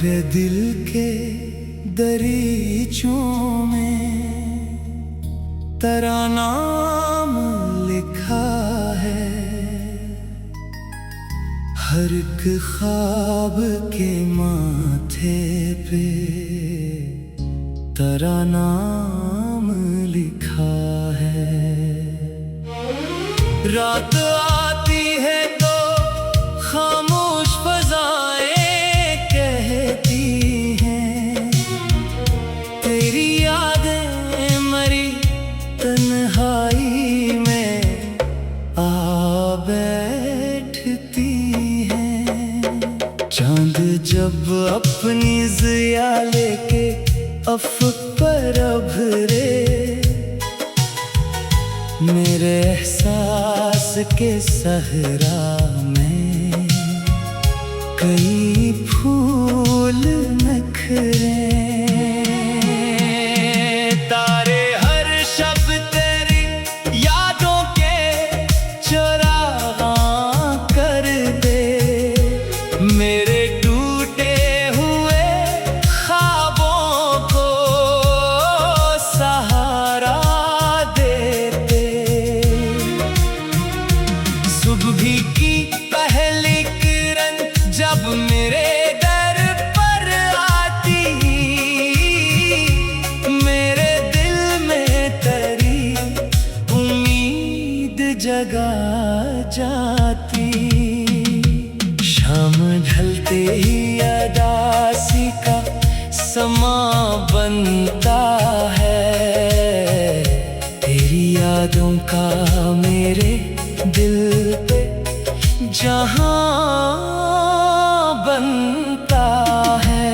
मेरे दिल के दरीचों में तेरा नाम लिखा है। हर एक ख्वाब के माथे पे तेरा नाम लिखा है। रात आती है तो खामोश फज़ाएं कहती हैं, तेरी यादें मरी तन्हाई में आ बैठती हैं। चांद जब अपनी ज़िया लेके अफ़क़ पर उभरे, मेरे एहसास के सहरा में कई फूल निखरे। तारे हर शब तेरी यादों के चराग़ कर दे, मेरे टूटे हुए ख्वाबों को सहारा देते। सुबह की पहली किरण जब मेरे दर पर आती, मेरे दिल में तेरी उम्मीद जगा जाती। शाम ढलते ही अदासी का समा बनता है, तेरी यादों का मेरे दिल पे जहां बनता है।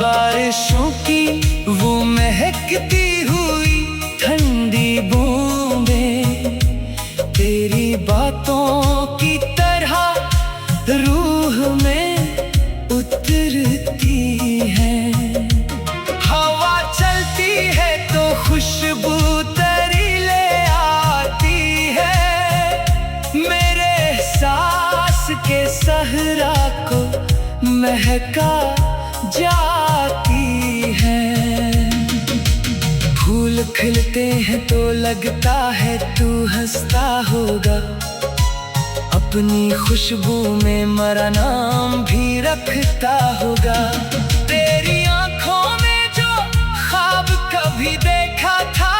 बारिशों की वो महकती हुई ठंडी बूंदें तेरी बातों की तरह रूह में उतरती हैं। हवा चलती है तो खुशबू तेरी ले आती है, मेरे एहसास के सहरा को महका जाती है। फूल खिलते हैं तो लगता है तू हंसता होगा, अपनी खुशबू में मेरा नाम भी रखता होगा। तेरी आंखों में जो ख्वाब कभी देखा था,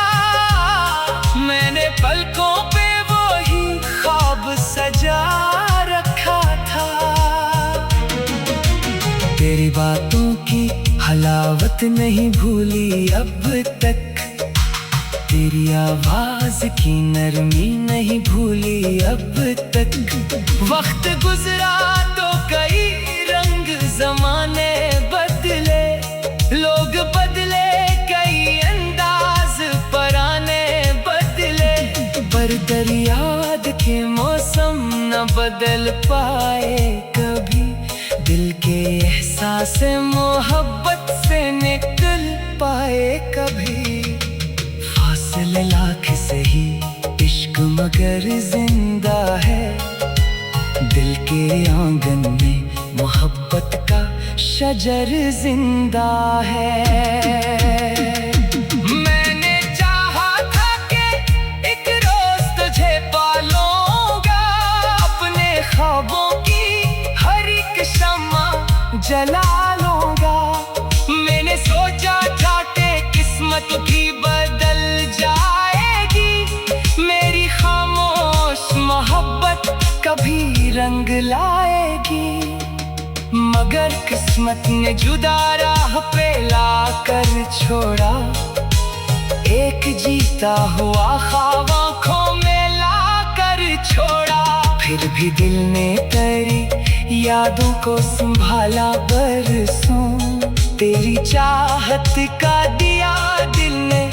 मैंने पलकों पे वो ही ख्वाब सजा रखा था। तेरी बातों की हलावत नहीं भूली अब तक, तेरी आवाज की नरमी नहीं भूली अब तक। वक्त गुजरा तो कई रंग ज़माने बदले, लोग बदले कई अंदाज पराने बदले, पर दरियाद के मौसम न बदल पाए कभी। दिल के एहसास मोहब्बत से निकल पाए कभी। फासले लाख सही इश्क मगर जिंदा है, दिल के आंगन में मोहब्बत का शजर जिंदा है। मैंने चाहा था कि एक रोज तुझे पालूंगा, अपने ख्वाबों की हर एक शम्मा जला लूंगा। मैंने सोचा था कि किस्मत भी बदल जाएगी, मेरी खामोश मोहब्बत कभी रंग लाएगी। मगर किस्मत ने जुदा राह पे लाकर छोड़ा, एक जीता हुआ ख्वाब आँखों में लाकर छोड़ा। फिर भी दिल ने तेरी यादों को संभाला बरसों, तेरी चाहत का दिया दिल ने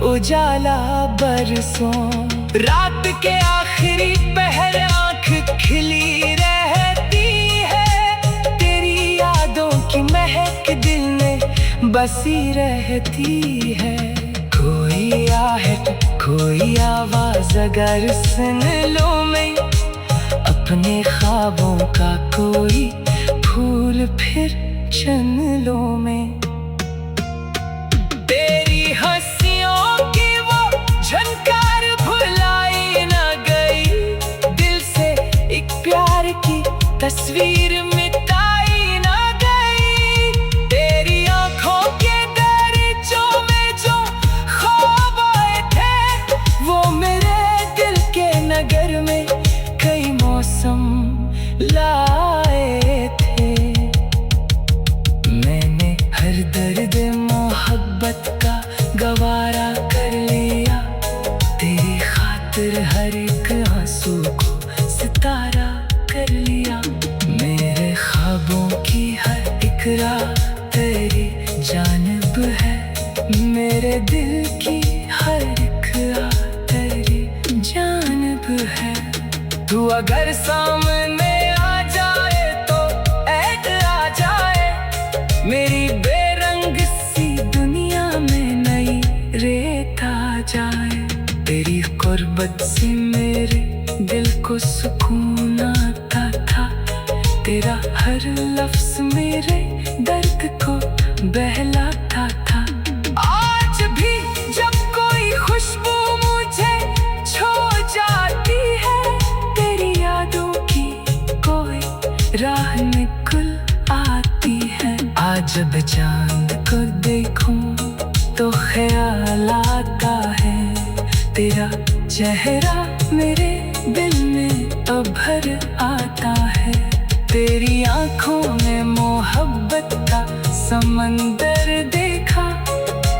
उजाला बरसों। रात के आखिरी पहर आँख खिली रहती है, तेरी यादों की महक दिल ने बसी रहती है। कोई आहट कोई आवाज अगर सुन लो मैं, अपने ख्वाबों का कोई फूल फिर चुन लो मैं। तेरी हंसियों की वो झनकार भुलाई न गई, दिल से एक प्यार की तस्वीर मिटाई न गई। तेरी आंखों के दरीचों में जो ख्वाब आए थे, वो मेरे दिल के नगर में कई मौसम लाए थे। मैंने हर दर्द मोहब्बत का गवारा कर लिया, तेरी खातिर हर एक आंसू को सितारा कर लिया। मेरे ख्वाबों की हर एक राह तेरी जानिब है, मेरे दिल की हर एक राह तेरी जानिब है। तू अगर सामने आ जाए तो ऐड आ जाए, मेरी बेरंग सी दुनिया में नई रेत आ जाए। तेरी कुर्बत से मेरे दिल को सुकून आता था, तेरा हर लफ्ज मेरे दर्द को बहलाता था। आज भी जब कोई खुशबू मुझे छू जाती है, तेरी यादों की कोई राह निकल आती है। आज जब चांद को देखूं तो ख्याल आता है, तेरा चेहरा मेरे दिल में अभर आता है। तेरी आंखों में मोहब्बत का समंदर देखा,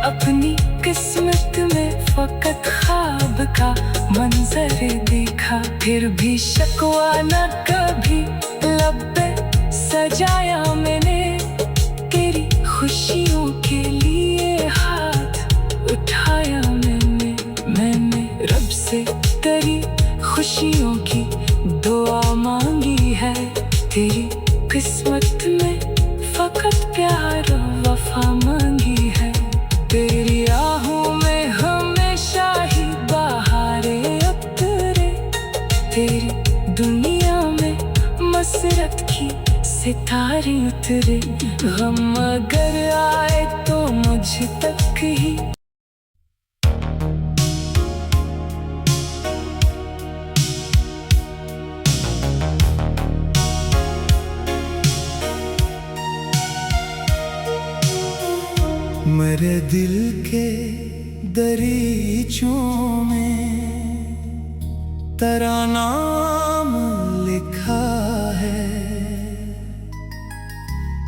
अपनी किस्मत में फकत ख्वाब का मंजर देखा। फिर भी शकवा न कभी लब पे सजाया मैंने, तेरी खुशियों के लिए हाथ उठाया मैंने रब से तेरी खुशियों की दुआ मांगी है। तेरी किस्मत में फकत प्यार और वफा मांगी है। तेरी राहों में हमेशा ही बहारें उतरे, तेरी दुनिया में मसरत की सितारे उतरे। गम अगर आए तो मुझ तक ही मेरे दिल के दरीचों में तेरा नाम लिखा है,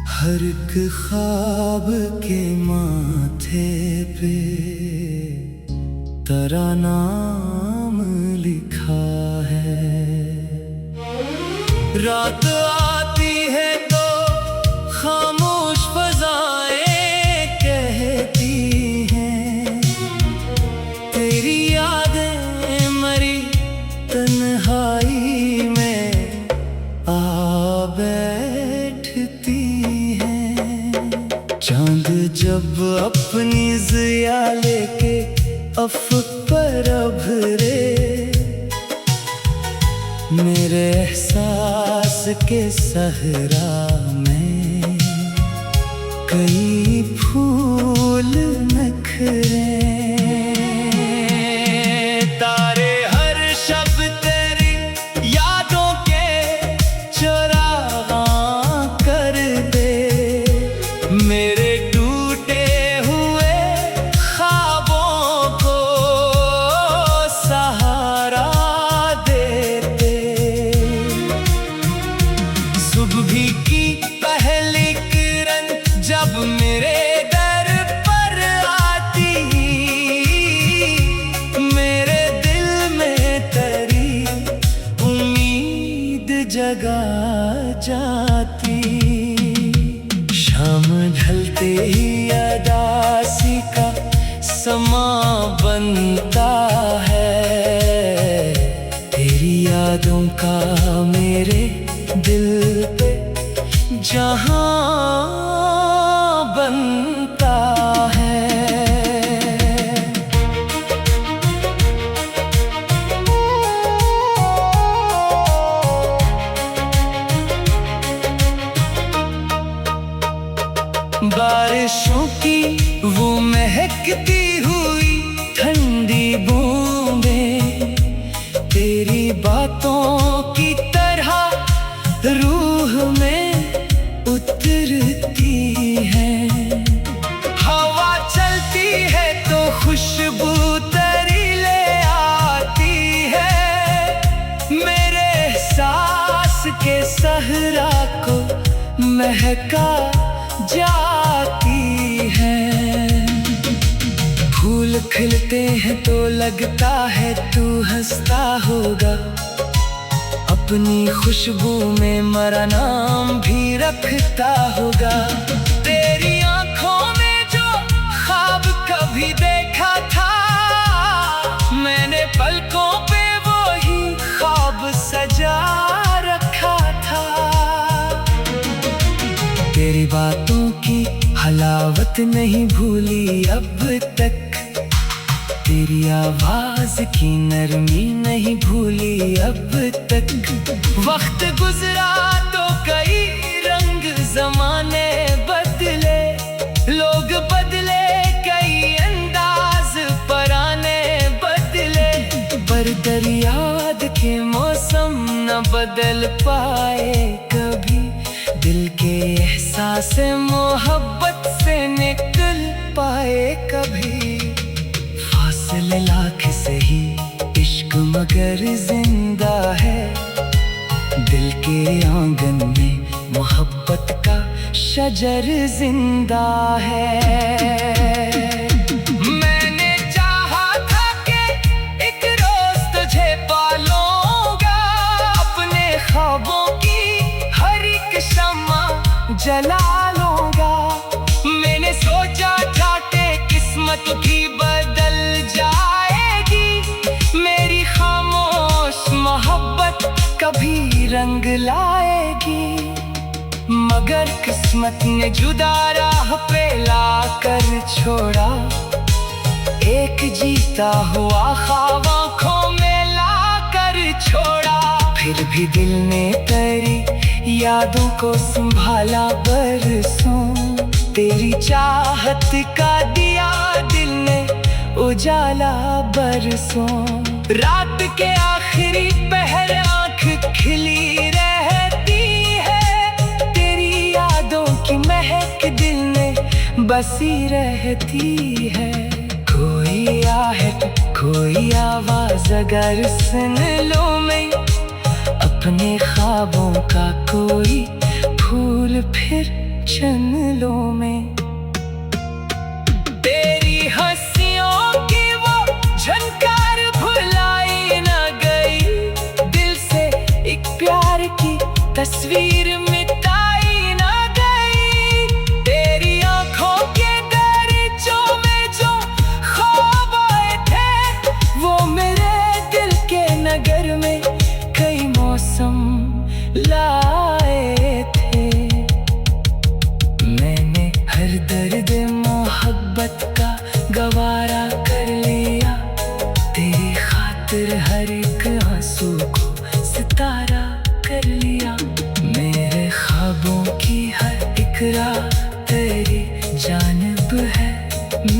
हर एक ख्वाब के माथे पे तेरा नाम लिखा है। रात आती है तो खामोश फजाएं कहती हैं, तेरी यादें मरी तन्हाई में आ बैठती हैं। चांद जब अपनी ज़िया लेके अफ़क़ पर अभरे, मेरे एहसास के सहरा में कई फूल निखरे। तारे हर शब तेरी यादों के चराग कर दे, मेरे टूटे हुए ख्वाबों को सहारा देते। सुबह की पहली किरण जब मेरे दर पर आती, मेरे दिल में तेरी उम्मीद जगा जाती। शाम ढलते ही अदासी का समा बनता है, तेरी यादों का मेरे दिल पे जहां बनता की वो महकती हुई ठंडी बूंदें तेरी बातों की तरह रूह में उतरती हैं। हवा चलती है तो खुशबू तेरी ले आती है, मेरे सांस के सहरा को महका जाती है। फूल खिलते हैं तो लगता है तू हंसता होगा, अपनी खुशबू में मेरा नाम भी रखता होगा। तेरी आंखों में जो ख्वाब कभी देखा था, मैंने पलकों पे वो ही ख्वाब सजा रखा था। तेरी बातों की हलावत नहीं भूली अब तक, तेरी आवाज की नरमी नहीं भूली अब तक। वक्त गुजरा तो कई रंग जमाने बदले, लोग बदले कई अंदाज पराने बदले, पर दरियाद के मौसम न बदल पाए कभी, दिल के एहसास मोहब्बत से निकल पाए कभी। फासले लाख सही इश्क मगर जिंदा है, दिल के आंगन में मोहब्बत का शजर जिंदा है। मैंने चाहा था कि एक रोज तुझे पालूंगा, अपने ख्वाबों की हर एक शम्मा जला लूंगा। मैंने सोचा था कि किस्मत भी बदल जाएगी, मेरी खामोश मोहब्बत कभी रंग लाएगी, मगर किस्मत ने जुदा राह पे लाकर छोड़ा। एक जीता हुआ ख्वाब आँखों में लाकर छोड़ा, फिर भी दिल ने तेरी यादों को संभाला बरसों। तेरी चाहत का दिया दिल ने उजाला बरसों। रात के आखिरी पहर आँख खिली रहती है, तेरी यादों की महक दिल में बसी रहती है। कोई आहट कोई आवाज अगर सुन लो मैं, अपने ख्वाबों का कोई फूल फिर चुन लो मैं। तेरी हंसियों की वो झनकार भुलाई न गई, दिल से एक प्यार की तस्वीर मिटाई न गई। तेरी आंखों के दरीचों में जो ख्वाब आए थे, वो मेरे दिल के नगर में कई मौसम लाए थे। मैंने हर दर्द मोहब्बत का गवारा कर लिया, तेरी खातिर हर एक आंसू को सितारा कर लिया। मेरे ख्वाबों की हर एक राह तेरी जानिब है,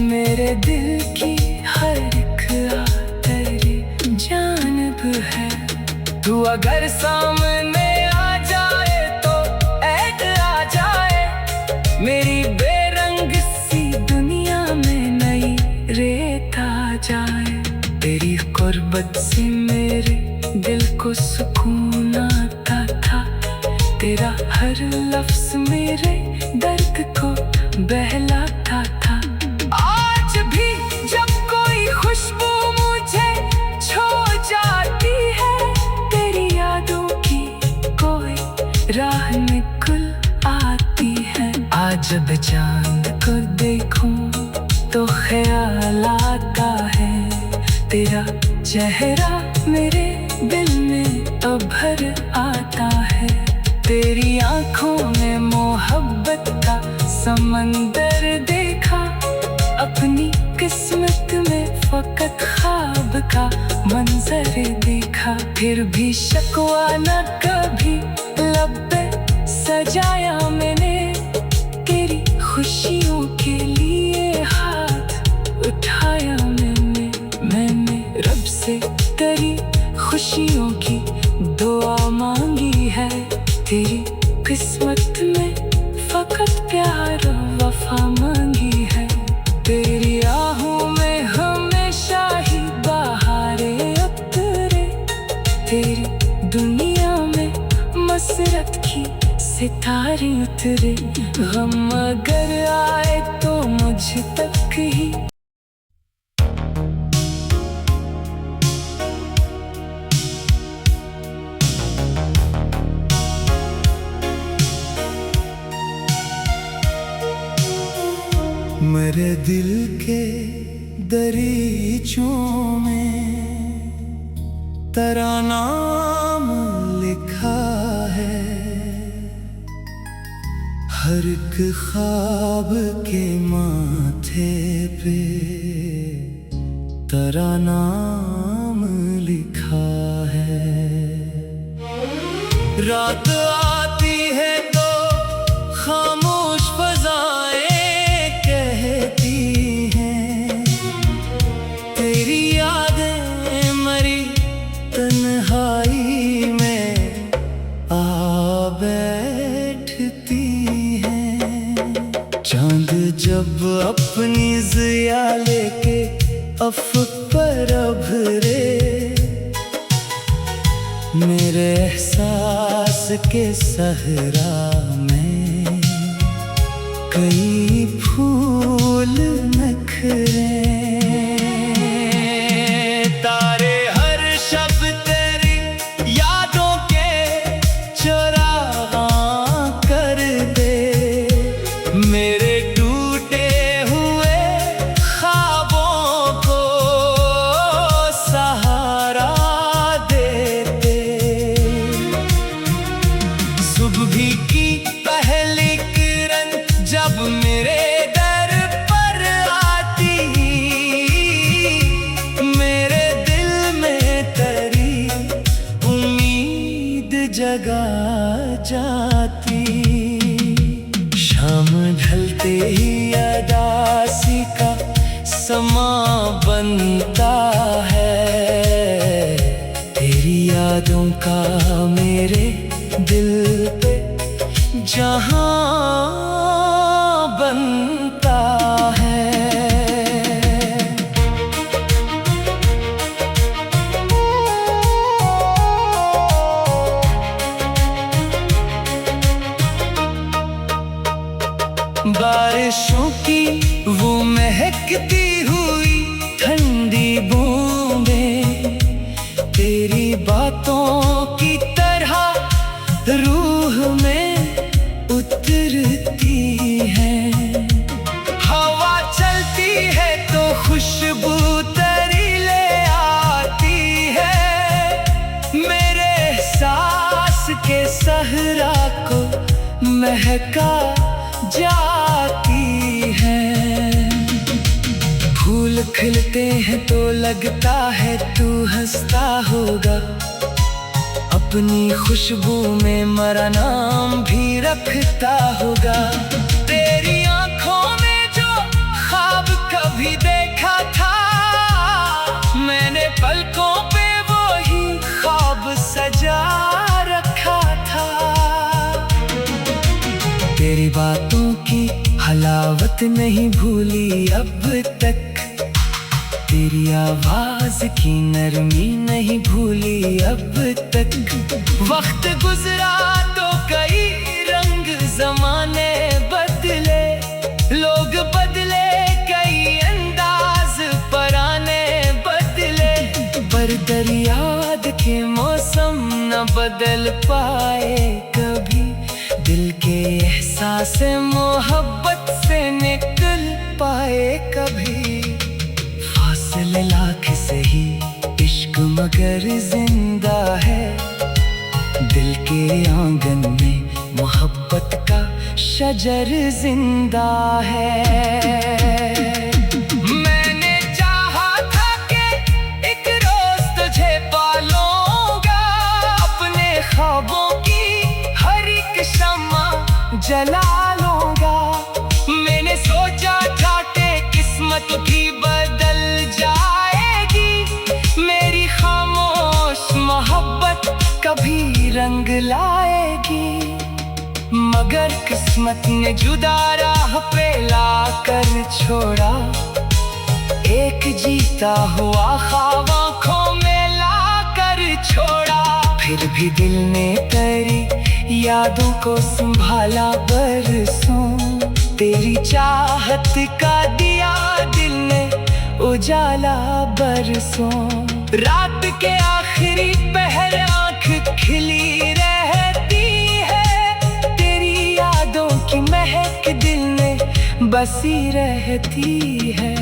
मेरे दिल की हर एक राह तेरी जानिब है। तू अगर सामने आ जाए तो ऐड आ जाए, मेरी बेरंग सी दुनिया में नई रेत आ जाए। तेरी कुर्बत से मेरे दिल को सुकून आता था, तेरा हर लफ्ज मेरे दर्द को बहलाता था। आज भी जब कोई खुशबू मुझे छू जाती है, तेरी यादों की कोई राह निकल आती है। आज जब चांद को देखूं तो ख्याल आता है, तेरा चेहरा मेरे दिल में अभर आता है। तेरी आंखों में मोहब्बत का समंदर देखा, अपनी किस्मत में फकत ख्वाब का मंजर देखा। फिर भी शकवा न कभी लब पे सजाया मैंने, तेरी खुशियों के लिए से तेरी खुशियों की दुआ मांगी है। तेरी किस्मत में फकत प्यार वफा मांगी है। तेरी राहों में हमेशा ही बहारें उतरे। तेरी दुनिया में मसरत की सितारे उतरे। गम अगर आए तो मुझ तक ही। मेरे दिल के दरीचों में तेरा नाम लिखा है। हर एक ख्वाब के माथे पे तेरा नाम लिखा है। रात आती है तो खामोश फज़ाएं कहती हैं, तेरी यादें मरी तन्हाई में आ बैठती हैं। चांद जब अपनी ज़िया लेके अफ़क़ पर उभरे, मेरे एहसास के सहरा में कई फूल निखरे। तारे हर शब तेरी यादों के चरागां कर दे। मेरे टूटे हुए ख्वाबों को सहारा देते। सुबह की पहली किरण जब मेरे दर पर आती, मेरे दिल में तेरी उम्मीद जगा जाती। शाम ढलते ही अदासी का समा बनता है। तेरी यादों का मेरे दिल पे जहां बनता है। बारिशों की वो महकती हुई ठंडी बूंदें तेरी बातों की तरह रूह में उतरती हैं। हवा चलती है तो खुशबू तेरी ले आती है। मेरे एहसास के सहरा को महका जाती है। फूल खिलते हैं तो लगता है तू हंसता होगा। अपनी खुशबू में मेरा नाम भी रखता होगा। तेरी आंखों में जो ख्वाब कभी देखा था, मैंने पलकों पे वो ही ख्वाब सजा रखा था। तेरी बातों की हलावत नहीं भूली अब तक। तेरी आवाज की नरमी नहीं भूली अब तक। वक्त गुजरा तो कई रंग जमाने बदले, लोग बदले कई अंदाज पराने बदले, पर दरियाद के मौसम न बदल पाए कभी। दिल के एहसास मोहब्बत से निकल पाए कभी। फासले लाख सही इश्क मगर जिंदा है। दिल के आंगन में मोहब्बत का शजर जिंदा है। मैंने चाहा था कि एक रोज तुझे पालूंगा। अपने ख्वाबों की हर एक शम्मा जला लूंगा। मैंने सोचा था कि किस्मत भी बदल जाएगी। मेरी रंग लाएगी। मगर किस्मत ने जुदा राह पे लाकर छोड़ा, एक जीता हुआ ख्वाब आँखों में लाकर छोड़ा। फिर भी दिल ने तेरी यादों को संभाला बरसों, तेरी चाहत का दिया दिल ने उजाला बरसों। रात के आखिरी पहर आँख खिली रहती है, तेरी यादों की महक दिल में बसी रहती है।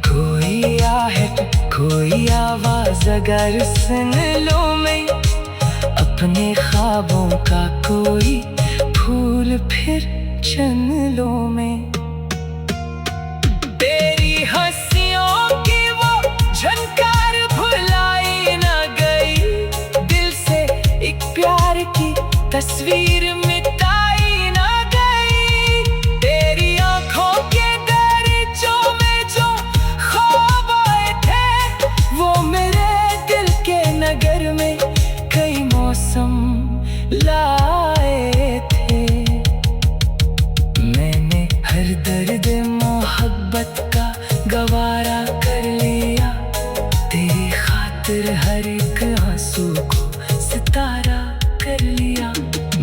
कोई आहट कोई आवाज अगर सुन लो मैं, अपने ख्वाबों का कोई फूल फिर चुन लो मैं। तेरी हंसियों की वो झनकार भुलाई न गई, दिल से एक प्यार की तस्वीर मिटाई न गई। तेरी आंखों के दरीचों में जो ख्वाब आए थे, वो मेरे दिल के नगर में कई मौसम लाए थे। मैंने हर दर्द मोहब्बत का गवारा कर लिया, तेरी खातिर हर एक आंसू को सितारा कर लिया।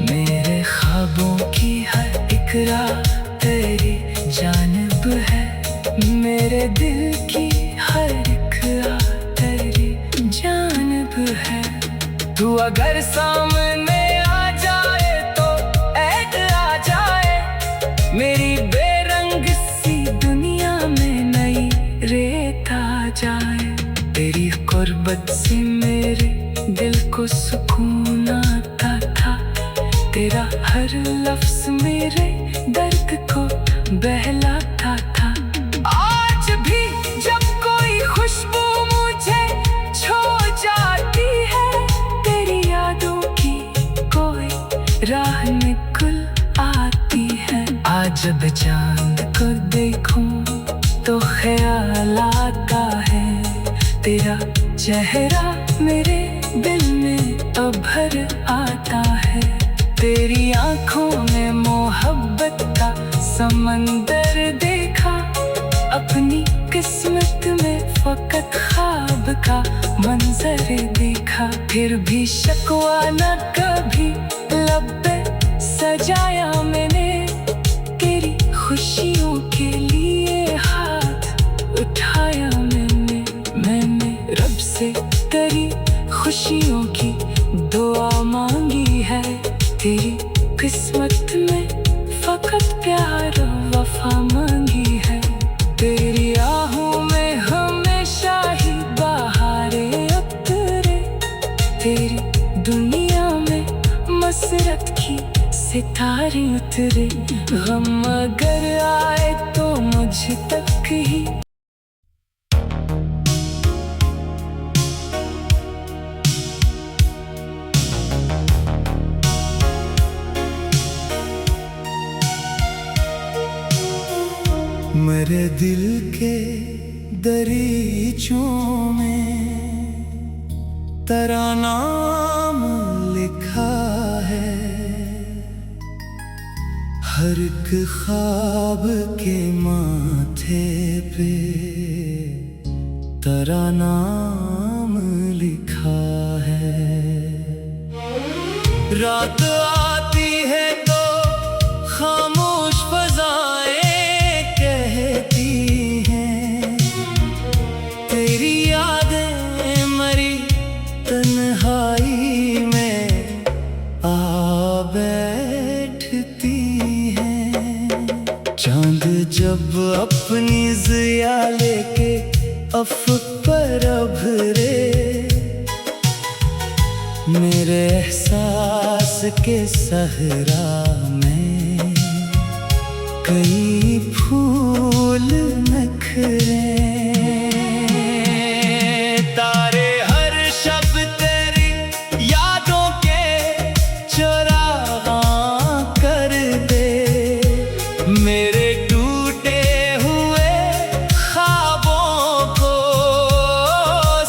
मेरे ख्वाबों की हर एक राह तेरी जानिब है, मेरे दिल की हर एक राह तेरी जानिब है। तू अगर सामने आ जाए तो ऐड आ जाए, मेरी बेरंग सी दुनिया में नई रेत आ जाए। तेरी कुर्बत से मेरे दिल को सुकून आता था, तेरा हर लफ्ज मेरे दर्द को बहलाता था। आज भी जब कोई खुशबू मुझे छू जाती है, तेरी यादों की कोई राह निकल आती है। आज जब चांद को देखूं तो ख्याल आता है, तेरा चेहरा मेरे दिल में उभर आता है। तेरी आंखों में मोहब्बत का समंदर देखा, अपनी किस्मत में फकत ख्वाब का मंजर देखा। फिर भी शकवा न कभी लब पे सजाया मैंने, तेरी खुशियों के लिए हाथ उठाया मैंने रब से तेरी खुशियों की दुआ मांगी है। तेरी किस्मत में फकत प्यार वफा मांगी है। तेरी आहों में हमेशा ही बहारें उतरे, तेरी दुनिया में मसरत की सितारे उतरे। गम अगर आए तो मुझ तक ही मेरे दिल के दरीचों में तेरा नाम लिखा है, हर एक ख्वाब के माथे पे तेरा नाम लिखा है। रात आती है तो खामोश फजाएं कहती हैं, तेरी यादें मरी तन्हाई में आ बैठती हैं। चांद जब अपनी ज़िया लेके अफ़क़ पर उभरे, मेरे एहसास के सहरा में कई फूल नखरे। तारे हर शब तेरी यादों के चरागां कर दे, मेरे टूटे हुए ख्वाबों को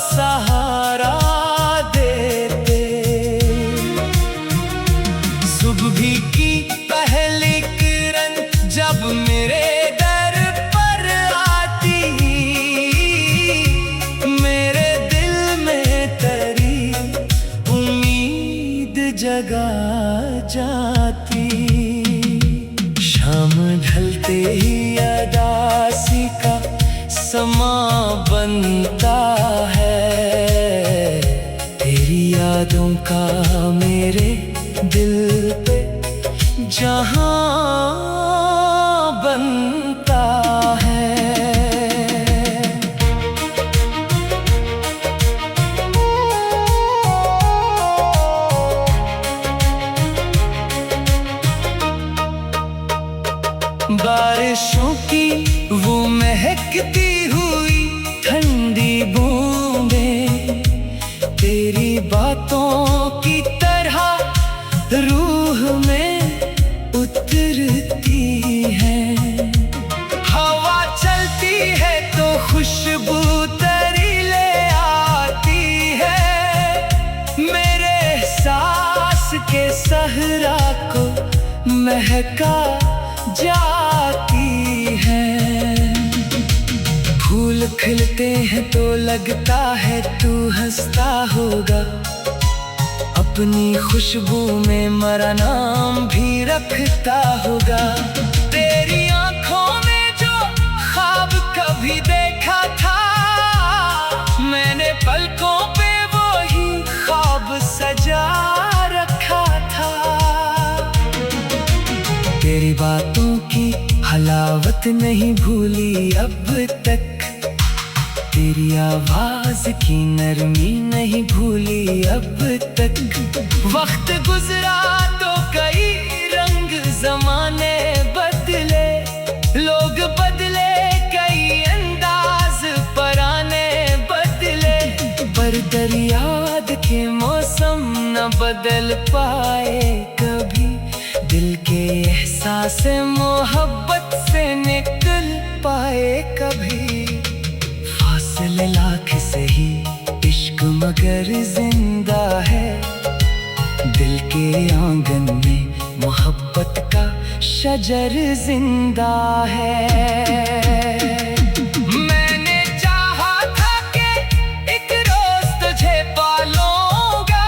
सहारा देते। जगा जाती। शाम ढलते ही अदासी का समा बनता है। तेरी यादों का मेरे दिल पे जहां बनता है। बारिशों की वो महकती हुई ठंडी बूंदें तेरी बातों की तरह रूह में उतरती हैं। हवा चलती है तो खुशबू तेरी ले आती है। मेरे सांस के सहरा को महका जाती है। फूल खिलते हैं तो लगता है तू हंसता होगा। अपनी खुशबू में मेरा नाम भी रखता होगा। तेरी आंखों में जो ख्वाब कभी देखा था, मैंने पलकों पे वो ही ख्वाब सजा रखा था। तेरी बातों की हलावत नहीं भूली अब तक। तेरी आवाज की नरमी नहीं भूली अब तक। वक्त गुजरा तो कई रंग जमाने बदले, लोग बदले कई अंदाज पराने बदले, पर दरियाद के मौसम न बदल पाए कभी। दिल के एहसास मोहब्बत से निकल पाए कभी। फासले लाख सही इश्क मगर जिंदा है। दिल के आंगन में मोहब्बत का शजर जिंदा है। मैंने चाहा था कि एक रोज तुझे पालूंगा।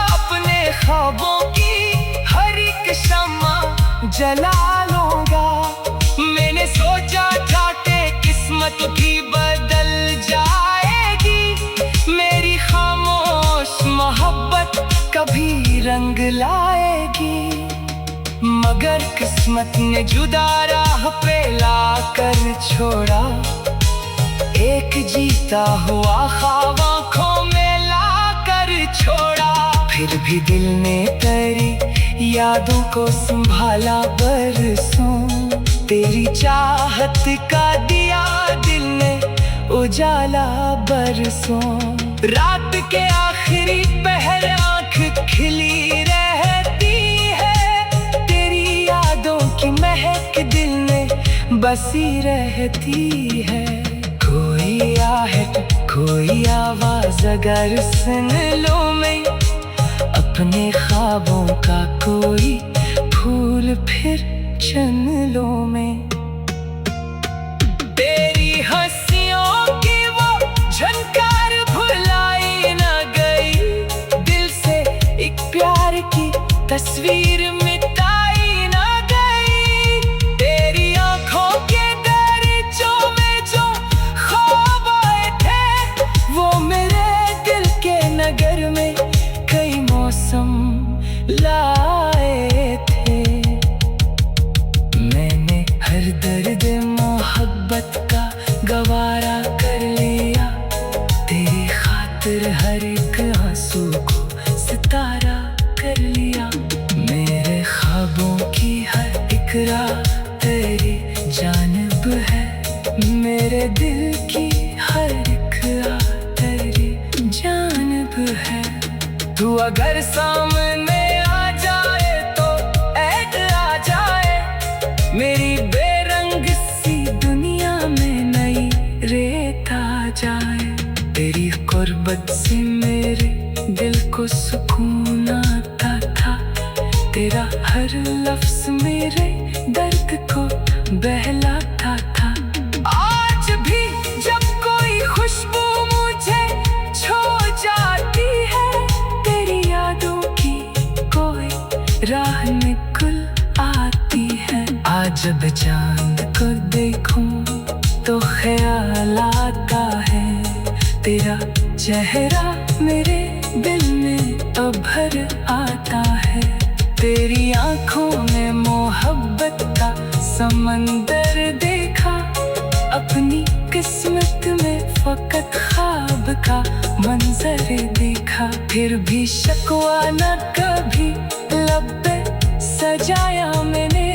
अपने ख्वाबों की हर एक शम्मा जला लूंगा। मैंने सोचा था कि किस्मत भी बदल जाएगी। मेरी खामोश मोहब्बत कभी रंग लाएगी। मगर किस्मत ने जुदा राह पे लाकर छोड़ा। एक जीता हुआ ख्वाब आँखों में लाकर छोड़ा। फिर भी दिल ने तेरी यादों को संभाला बरसों। तेरी चाहत का दिया दिल ने उजाला बरसों। रात के आखिरी पहर आँख खिली रहती है। तेरी यादों की महक दिल में बसी रहती है। कोई आहट कोई आवाज अगर सुन लो मैं, अपने ख्वाबों का कोई फूल फिर चुन लो मैं। तेरी हंसियों की वो झनकार भुलाई न गई। दिल से एक प्यार की तस्वीर मिटाई न गई। तेरी आंखों के दरीचों में जो ख्वाब आए थे, वो मेरे दिल के नगर में कई मौसम लाए थे। मैंने हर दर्द मोहब्बत का गवारा कर लिया। तेरी खातिर हर एक आंसू को सितारा कर लिया। मेरे ख्वाबों की हर एक राह तेरी जानिब है। मेरे दिल की हर एक राह तेरी जानिब है। तू अगर सामने आ जाए तो ऐड आ जाए। मेरी बेरंग सी दुनिया में नई रेत आ जाए। तेरी कुर्बत से मेरे दिल को सुकून आता था। तेरा हर लफ्ज मेरे दर्द को बहलाता था। आज भी जब कोई खुशबू मुझे छू जाती है, तेरी यादों की कोई जब चांद को देखूं तो ख्याल आता है तेरा चेहरा मेरे दिल में अभर आता है। तेरी आंखों में मोहब्बत का समंदर देखा, अपनी किस्मत में फकत ख्वाब का मंजर देखा। फिर भी शकवा न कभी लब पे सजाया मैंने,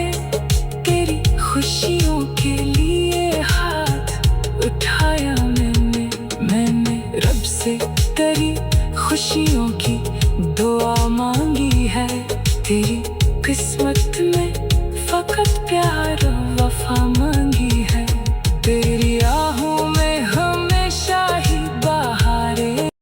तेरी खुशियों के लिए हाथ उठाया मैंने रब से तेरी खुशियों की दुआ मांगी है। तेरी किस्मत में